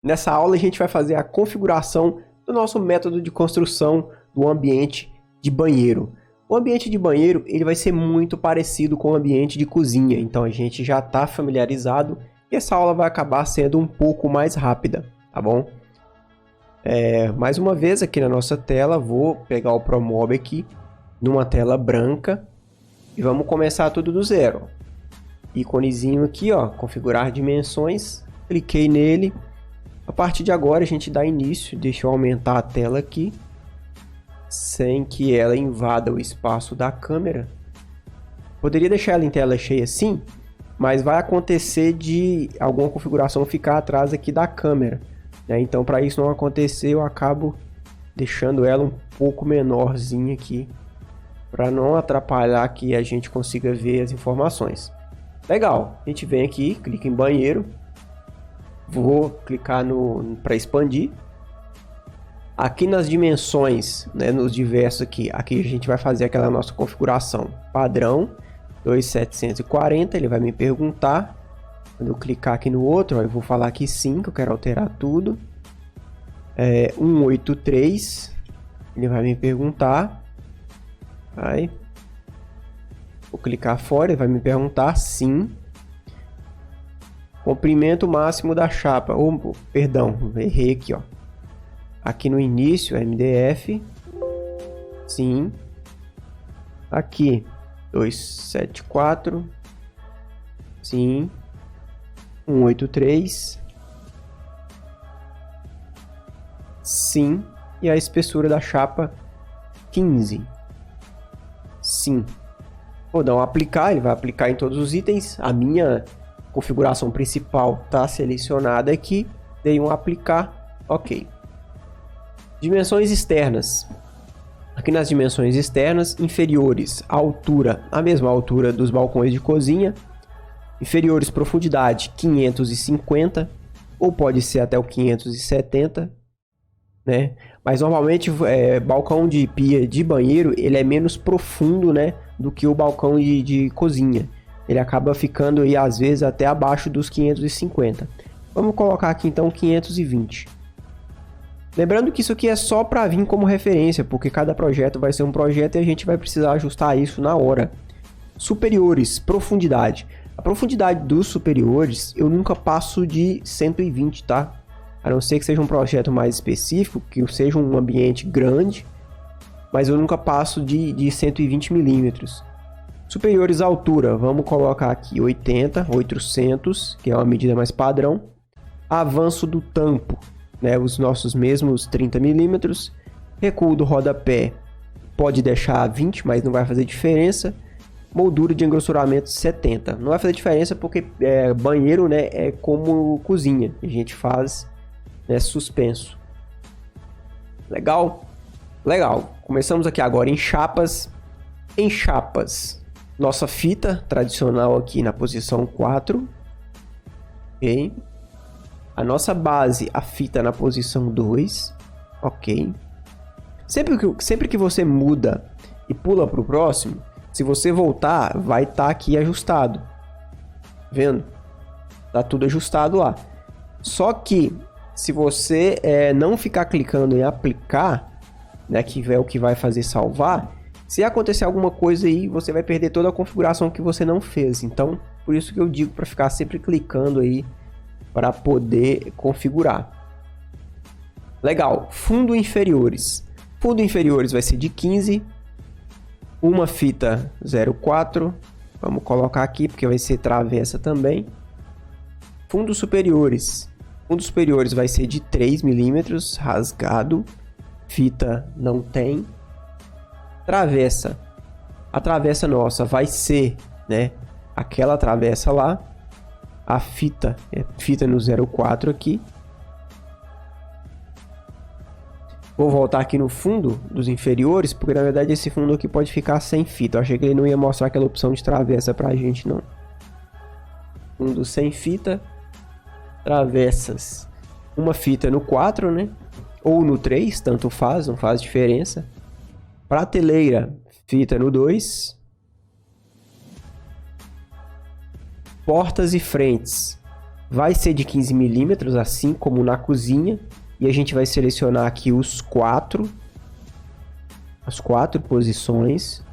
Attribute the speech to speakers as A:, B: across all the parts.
A: Nessa aula a gente vai fazer a configuração do nosso método de construção do ambiente de banheiro. O ambiente de banheiro ele vai ser muito parecido com o ambiente de cozinha, então a gente já está familiarizado e essa aula vai acabar sendo um pouco mais rápida, tá bom? Mais uma vez aqui na nossa tela, vou pegar o ProMob aqui numa tela branca e vamos começar tudo do zero. Íconezinho aqui, ó, configurar dimensões, cliquei nele. A partir de agora a gente dá início, deixa eu aumentar a tela aqui, sem que ela invada o espaço da câmera. Poderia deixar ela em tela cheia sim, mas vai acontecer de alguma configuração ficar atrás aqui da câmera, né? Então para isso não acontecer eu acabo deixando ela um pouco menorzinha aqui, para não atrapalhar que a gente consiga ver as informações. Legal, a gente vem aqui, clica em banheiro. Vou clicar para expandir. Aqui nas dimensões, né, nos diversos aqui a gente vai fazer aquela nossa configuração padrão 2740. Ele vai me perguntar. Quando eu clicar aqui no outro, ó, eu vou falar aqui sim, que eu quero alterar tudo. 183. Ele vai me perguntar. Vou clicar fora, ele vai me perguntar sim. Comprimento máximo da chapa. Perdão, errei aqui, ó. Aqui no início, MDF. Sim. Aqui, 274. Sim. 183. Sim. E a espessura da chapa, 15. Sim. Vou dar um aplicar, ele vai aplicar em todos os itens. A minha configuração principal está selecionada aqui, dei um aplicar, ok. Dimensões externas. Aqui nas dimensões externas, inferiores, altura, a mesma altura dos balcões de cozinha. Inferiores, profundidade, 550, ou pode ser até o 570, né? Mas normalmente balcão de pia de banheiro, ele é menos profundo, né, do que o balcão de cozinha. Ele acaba ficando aí às vezes até abaixo dos 550. Vamos colocar aqui então 520. Lembrando que isso aqui é só para vir como referência, porque cada projeto vai ser um projeto e a gente vai precisar ajustar isso na hora. Superiores, profundidade. A profundidade dos superiores eu nunca passo de 120, tá? A não ser que seja um projeto mais específico, que seja um ambiente grande, mas eu nunca passo de 120 milímetros. Superiores à altura, vamos colocar aqui 80, 800, que é uma medida mais padrão. Avanço do tampo, né, os nossos mesmos 30 milímetros. Recuo do rodapé, pode deixar 20, mas não vai fazer diferença. Moldura de engrossuramento 70. Não vai fazer diferença porque banheiro, né, é como cozinha. A gente faz, né, suspenso. Legal? Legal. Começamos aqui agora em chapas. Em chapas. Nossa fita tradicional aqui na posição 4. Ok. A nossa base, a fita na posição 2. Ok. Sempre que você muda e pula para o próximo, se você voltar, vai estar aqui ajustado. Vendo? Tá tudo ajustado lá. Só que, se você não ficar clicando em aplicar, né, que é o que vai fazer salvar, se acontecer alguma coisa aí, você vai perder toda a configuração que você não fez. Então, por isso que eu digo para ficar sempre clicando aí para poder configurar. Legal. Fundo inferiores. Fundo inferiores vai ser de 15. Uma fita 0,4. Vamos colocar aqui porque vai ser travessa também. Fundos superiores. Fundos superiores vai ser de 3 milímetros, rasgado. Fita não tem. Travessa. A travessa nossa vai ser, né, aquela travessa lá. A fita é fita no 0,4 aqui. Vou voltar aqui no fundo dos inferiores, porque na verdade esse fundo aqui pode ficar sem fita. Eu achei que ele não ia mostrar aquela opção de travessa pra gente, não. Fundo sem fita. Travessas. Uma fita no 4, né? Ou no 3, tanto faz, não faz diferença. Prateleira, fita no 2. Portas e frentes. vai ser de 15 milímetros, assim como na cozinha. E a gente vai selecionar aqui as quatro posições.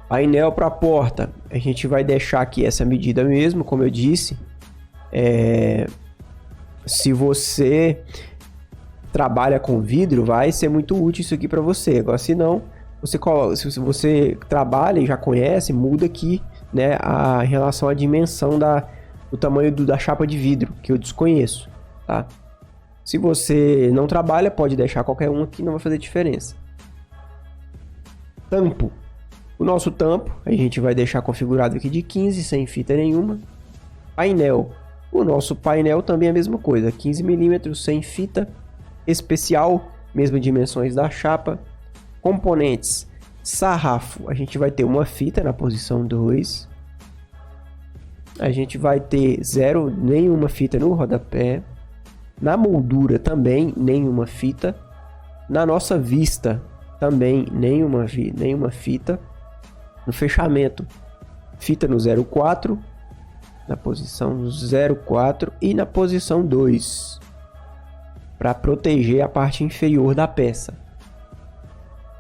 A: Painel para a porta, a gente vai deixar aqui essa medida mesmo, como eu disse. Se você trabalha com vidro, vai ser muito útil isso aqui para você. Agora, se não, se você trabalha e já conhece, muda aqui, né, em relação à dimensão do tamanho da chapa de vidro, que eu desconheço, tá? Se você não trabalha, pode deixar qualquer um aqui, não vai fazer diferença. Tampo. O nosso tampo, a gente vai deixar configurado aqui de 15, sem fita nenhuma. Painel. O nosso painel também é a mesma coisa, 15 milímetros, sem fita. Especial, mesmas dimensões da chapa. Componentes. Sarrafo, a gente vai ter uma fita na posição 2. A gente vai ter nenhuma fita no rodapé. Na moldura também, nenhuma fita. Na nossa vista, também nenhuma fita. No fechamento, fita no 0,4, na posição 0,4 e na posição 2, para proteger a parte inferior da peça.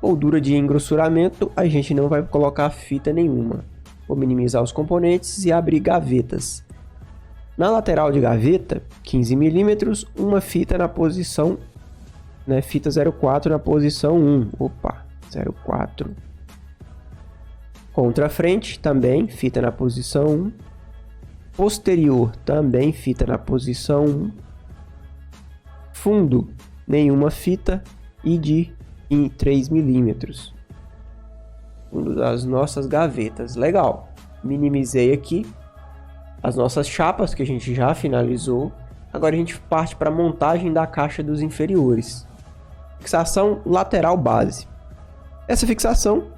A: Moldura de engrossuramento, a gente não vai colocar fita nenhuma. Vou minimizar os componentes e abrir gavetas. Na lateral de gaveta, 15 milímetros, uma fita na posição, né, fita 0,4 na posição 1. Opa, 0,4. Contra frente, também fita na posição 1. Posterior, também fita na posição 1. Fundo, nenhuma fita e em 3 milímetros. Fundo das nossas gavetas. Legal. Minimizei aqui as nossas chapas que a gente já finalizou. Agora a gente parte para a montagem da caixa dos inferiores. Fixação lateral base. Essa fixação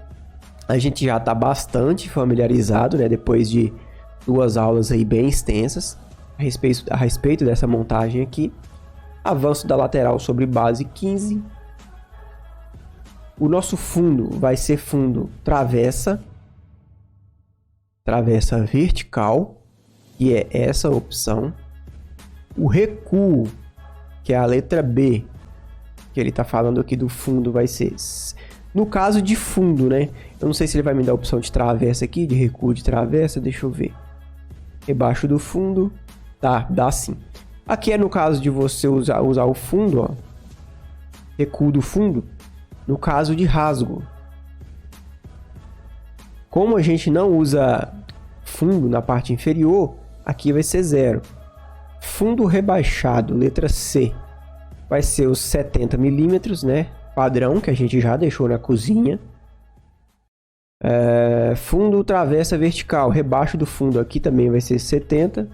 A: a gente já está bastante familiarizado, né? Depois de 2 aulas aí bem extensas a respeito dessa montagem aqui. Avanço da lateral sobre base 15. O nosso fundo vai ser fundo travessa vertical, que é essa opção. O recuo, que é a letra B, que ele está falando aqui do fundo, vai ser... No caso de fundo, né? Eu não sei se ele vai me dar a opção de travessa aqui, de recuo de travessa, deixa eu ver. Rebaixo do fundo, tá, dá sim. Aqui é no caso de você usar o fundo, ó. Recuo do fundo, no caso de rasgo. Como a gente não usa fundo na parte inferior, aqui vai ser 0. Fundo rebaixado, letra C, vai ser os 70 milímetros, né? Padrão que a gente já deixou na cozinha. Fundo travessa vertical, rebaixo do fundo aqui também vai ser 70.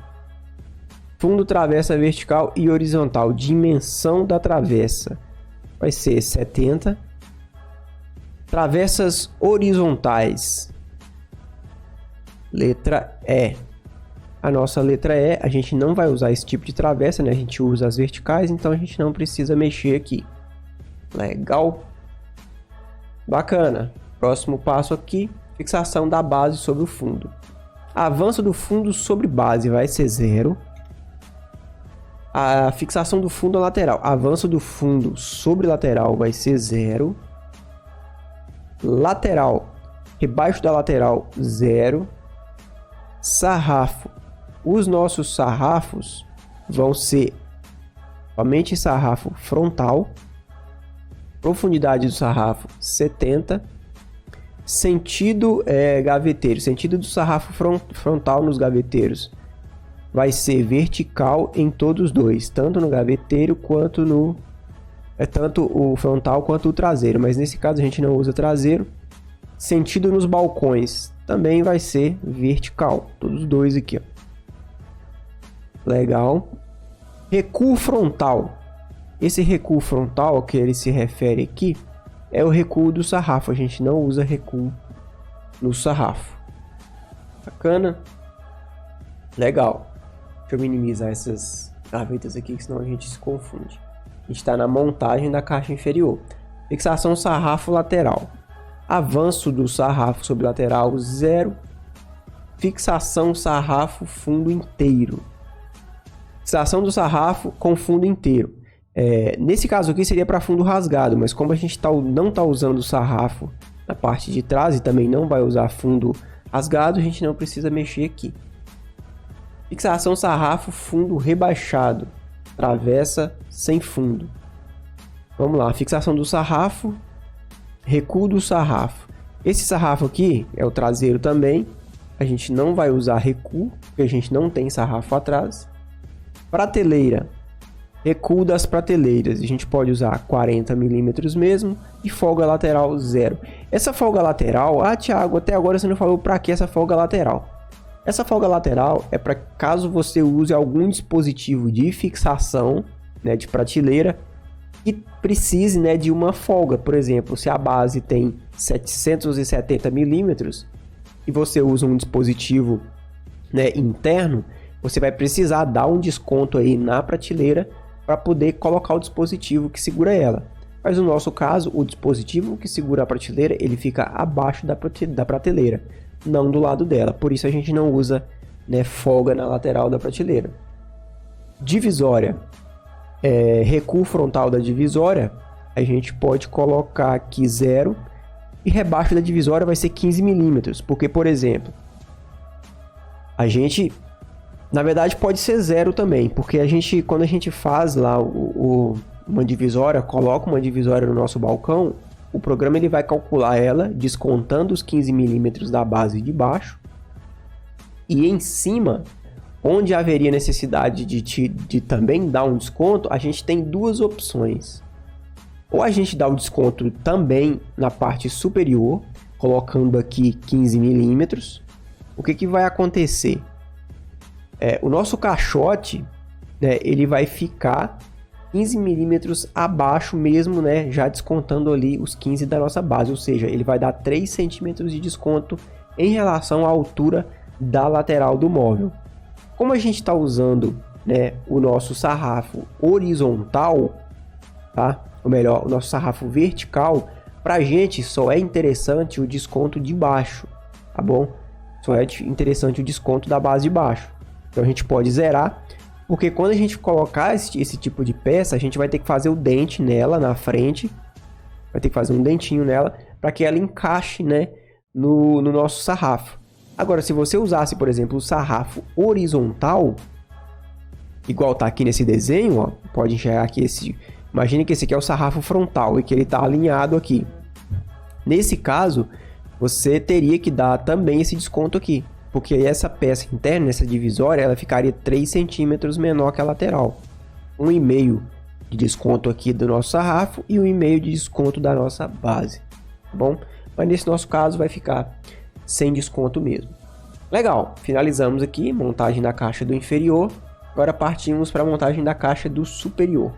A: Fundo travessa vertical e horizontal, dimensão da travessa vai ser 70. Travessas horizontais, letra E. A nossa letra E, a gente não vai usar esse tipo de travessa, né? A gente usa as verticais, então a gente não precisa mexer aqui. Legal. Bacana. Próximo passo aqui, fixação da base sobre o fundo. Avanço do fundo sobre base vai ser 0. A fixação do fundo lateral. Avanço do fundo sobre lateral vai ser 0. Lateral. Rebaixo da lateral, 0. Sarrafo. Os nossos sarrafos vão ser somente sarrafo frontal. Profundidade do sarrafo 70. Sentido gaveteiro. Sentido do sarrafo frontal nos gaveteiros vai ser vertical em todos os dois, tanto no gaveteiro quanto no tanto o frontal quanto o traseiro, mas nesse caso a gente não usa traseiro. Sentido nos balcões também vai ser vertical, todos os dois aqui, ó. Legal. Recuo frontal. Esse recuo frontal que ele se refere aqui é o recuo do sarrafo. A gente não usa recuo no sarrafo. Bacana. Legal. Deixa eu minimizar essas gavetas aqui, que senão a gente se confunde. A gente está na montagem da caixa inferior. Fixação sarrafo lateral. Avanço do sarrafo sobre lateral 0. fixação sarrafo fundo inteiro. Fixação do sarrafo com fundo inteiro. Nesse caso aqui seria para fundo rasgado, mas como a gente não está usando o sarrafo na parte de trás e também não vai usar fundo rasgado, a gente não precisa mexer aqui. Fixação sarrafo fundo rebaixado. Travessa sem fundo. Vamos lá, fixação do sarrafo, recuo do sarrafo. Esse sarrafo aqui é o traseiro também. A gente não vai usar recuo, porque a gente não tem sarrafo atrás. Prateleira, recuo das prateleiras. A gente pode usar 40 milímetros mesmo e folga lateral 0. Essa folga lateral, Thiago, até agora você não falou para que essa folga lateral. Essa folga lateral é para caso você use algum dispositivo de fixação, né, de prateleira, que precise, né, de uma folga. Por exemplo, se a base tem 770 milímetros e você usa um dispositivo, né, interno, você vai precisar dar um desconto aí na prateleira para poder colocar o dispositivo que segura ela. Mas no nosso caso, o dispositivo que segura a prateleira, ele fica abaixo da prateleira, não do lado dela. Por isso a gente não usa, né, folga na lateral da prateleira. Divisória. Recuo frontal da divisória, a gente pode colocar aqui 0 e rebaixo da divisória vai ser 15 milímetros, porque, por exemplo, a gente, na verdade, pode ser 0 também, porque quando a gente faz lá uma divisória, coloca uma divisória no nosso balcão, o programa ele vai calcular ela descontando os 15 milímetros da base de baixo e em cima, onde haveria necessidade de também dar um desconto, a gente tem duas opções. Ou a gente dá o desconto também na parte superior, colocando aqui 15 milímetros. O que vai acontecer? O nosso caixote, né, ele vai ficar 15 milímetros abaixo mesmo, né, já descontando ali os 15 da nossa base. Ou seja, ele vai dar 3 centímetros de desconto em relação à altura da lateral do móvel. Como a gente está usando, né, o nosso sarrafo horizontal, tá? Ou melhor, o nosso sarrafo vertical, para a gente só é interessante o desconto de baixo, tá bom? Só é interessante o desconto da base de baixo. Então a gente pode zerar, porque quando a gente colocar esse tipo de peça, a gente vai ter que fazer o dente nela na frente, vai ter que fazer um dentinho nela para que ela encaixe, né, no nosso sarrafo. Agora, se você usasse, por exemplo, o sarrafo horizontal, igual tá aqui nesse desenho, ó, pode enxergar aqui imagine que esse aqui é o sarrafo frontal e que ele está alinhado aqui. Nesse caso, você teria que dar também esse desconto aqui, porque essa peça interna, essa divisória, ela ficaria 3 centímetros menor que a lateral. 1,5 de desconto aqui do nosso sarrafo e 1,5 de desconto da nossa base, tá bom? Mas nesse nosso caso vai ficar sem desconto mesmo. Legal, finalizamos aqui montagem da caixa do inferior. Agora partimos para a montagem da caixa do superior.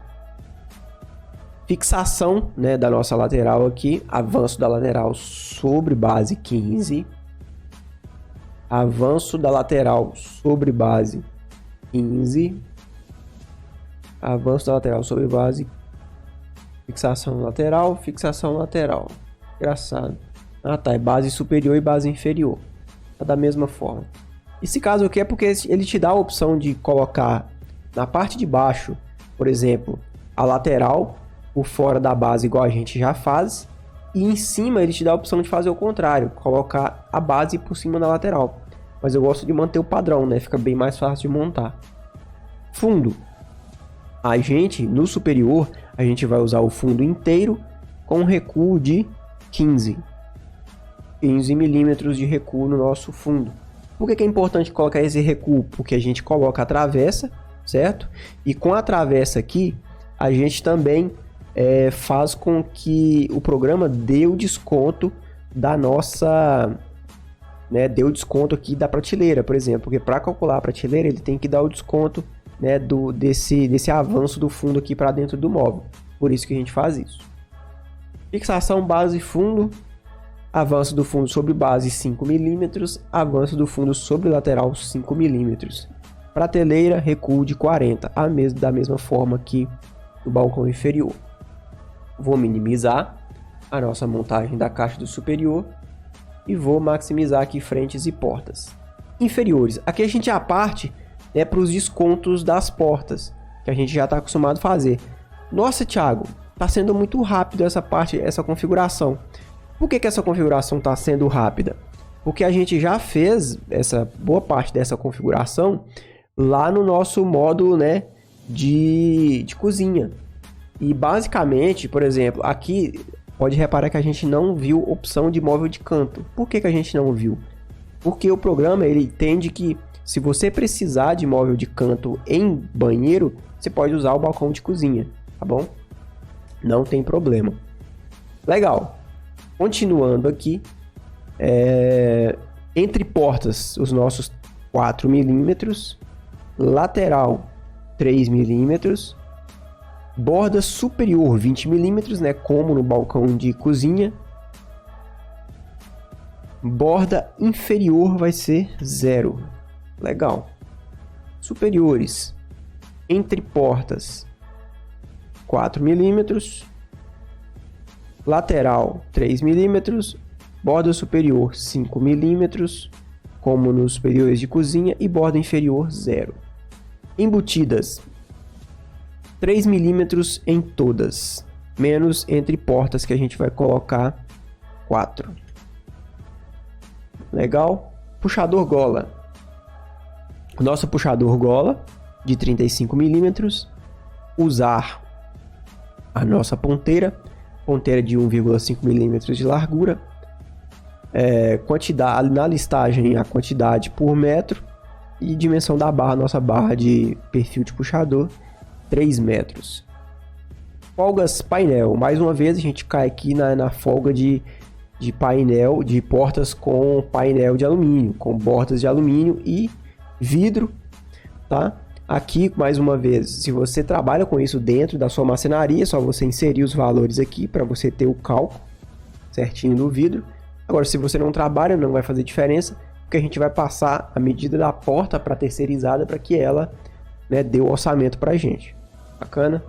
A: Fixação, né, da nossa lateral aqui, avanço da lateral sobre base 15. Avanço da lateral sobre base 15. Avanço da lateral sobre base. Fixação lateral, fixação lateral. Engraçado. Tá, é base superior e base inferior. Tá da mesma forma. Esse caso aqui é porque ele te dá a opção de colocar na parte de baixo, por exemplo, a lateral por fora da base, igual a gente já faz. E em cima ele te dá a opção de fazer o contrário, colocar a base por cima da lateral. Mas eu gosto de manter o padrão, né? Fica bem mais fácil de montar. Fundo. No superior, a gente vai usar o fundo inteiro com um recuo de 15 milímetros de recuo no nosso fundo. Por que é importante colocar esse recuo? Porque a gente coloca a travessa, certo? E com a travessa aqui, a gente também faz com que o programa dê o desconto da nossa... né, dê o desconto aqui da prateleira, por exemplo. Porque para calcular a prateleira, ele tem que dar o desconto, né, desse avanço do fundo aqui para dentro do móvel. Por isso que a gente faz isso. Fixação base fundo. Avanço do fundo sobre base 5 milímetros, avanço do fundo sobre lateral 5 milímetros. Prateleira, recuo de 40, da mesma forma que no balcão inferior. Vou minimizar a nossa montagem da caixa do superior e vou maximizar aqui frentes e portas. inferiores. Aqui a gente já parte, né, para os descontos das portas, que a gente já está acostumado a fazer. Nossa, Thiago, está sendo muito rápido essa parte, essa configuração. Por que essa configuração está sendo rápida? Porque a gente já fez essa boa parte dessa configuração lá no nosso módulo, né, de cozinha. E basicamente, por exemplo, aqui pode reparar que a gente não viu opção de móvel de canto. Por que a gente não viu? Porque o programa ele entende que se você precisar de móvel de canto em banheiro, você pode usar o balcão de cozinha, tá bom? Não tem problema. Legal. Continuando aqui, entre portas, os nossos 4 milímetros, lateral 3 milímetros, borda superior 20 milímetros, né, como no balcão de cozinha. Borda inferior vai ser 0. Legal. Superiores, entre portas 4 milímetros, lateral 3 milímetros, borda superior 5 milímetros, como nos superiores de cozinha, e borda inferior 0. Embutidas 3 milímetros em todas, menos entre portas que a gente vai colocar 4. Legal? Puxador gola. Nosso puxador gola de 35 milímetros. Usar a nossa ponteira de 1,5 milímetros de largura. Quantidade, na listagem, a quantidade por metro. E dimensão da barra, nossa barra de perfil de puxador, 3 metros. Folgas painel. Mais uma vez a gente cai aqui na folga de painel, de portas com painel de alumínio, com bordas de alumínio e vidro, tá? Aqui, mais uma vez, se você trabalha com isso dentro da sua marcenaria, é só você inserir os valores aqui para você ter o cálculo certinho do vidro. Agora, se você não trabalha, não vai fazer diferença, porque a gente vai passar a medida da porta para terceirizada para que ela, né, dê o orçamento para a gente. Bacana?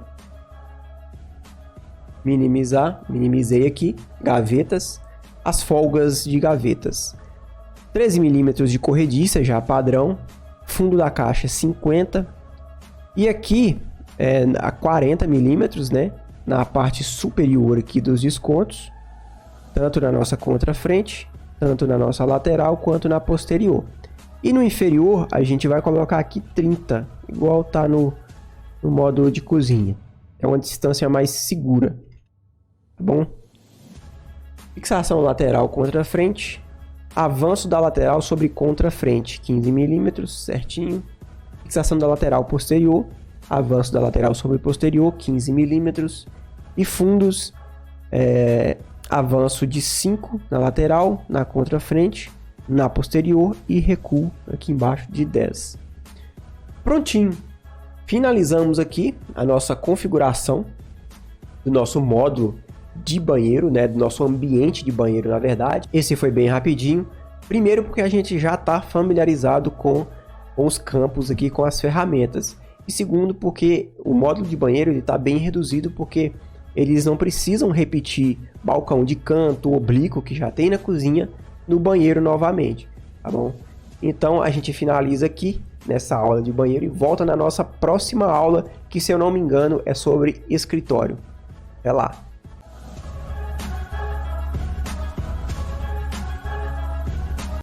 A: Minimizei aqui, gavetas, as folgas de gavetas. 13 milímetros de corrediça, já padrão, fundo da caixa 50, e aqui a 40 milímetros, né, na parte superior aqui dos descontos, tanto na nossa contrafrente, tanto na nossa lateral, quanto na posterior. E no inferior, a gente vai colocar aqui 30, igual tá no módulo de cozinha. É uma distância mais segura, tá bom? Fixação lateral contra frente, avanço da lateral sobre contra frente, 15 milímetros, certinho. Fixação da lateral posterior, avanço da lateral sobre posterior, 15 milímetros. E fundos, avanço de 5 na lateral, na contra frente, na posterior, e recuo aqui embaixo de 10. Prontinho. Finalizamos aqui a nossa configuração do nosso módulo de banheiro, né, do nosso ambiente de banheiro, na verdade. Esse foi bem rapidinho. Primeiro porque a gente já está familiarizado com os campos aqui, com as ferramentas. E segundo porque o módulo de banheiro está bem reduzido, porque eles não precisam repetir balcão de canto, oblíquo, que já tem na cozinha, no banheiro novamente, tá bom? Então a gente finaliza aqui nessa aula de banheiro e volta na nossa próxima aula, que, se eu não me engano, é sobre escritório. Até lá!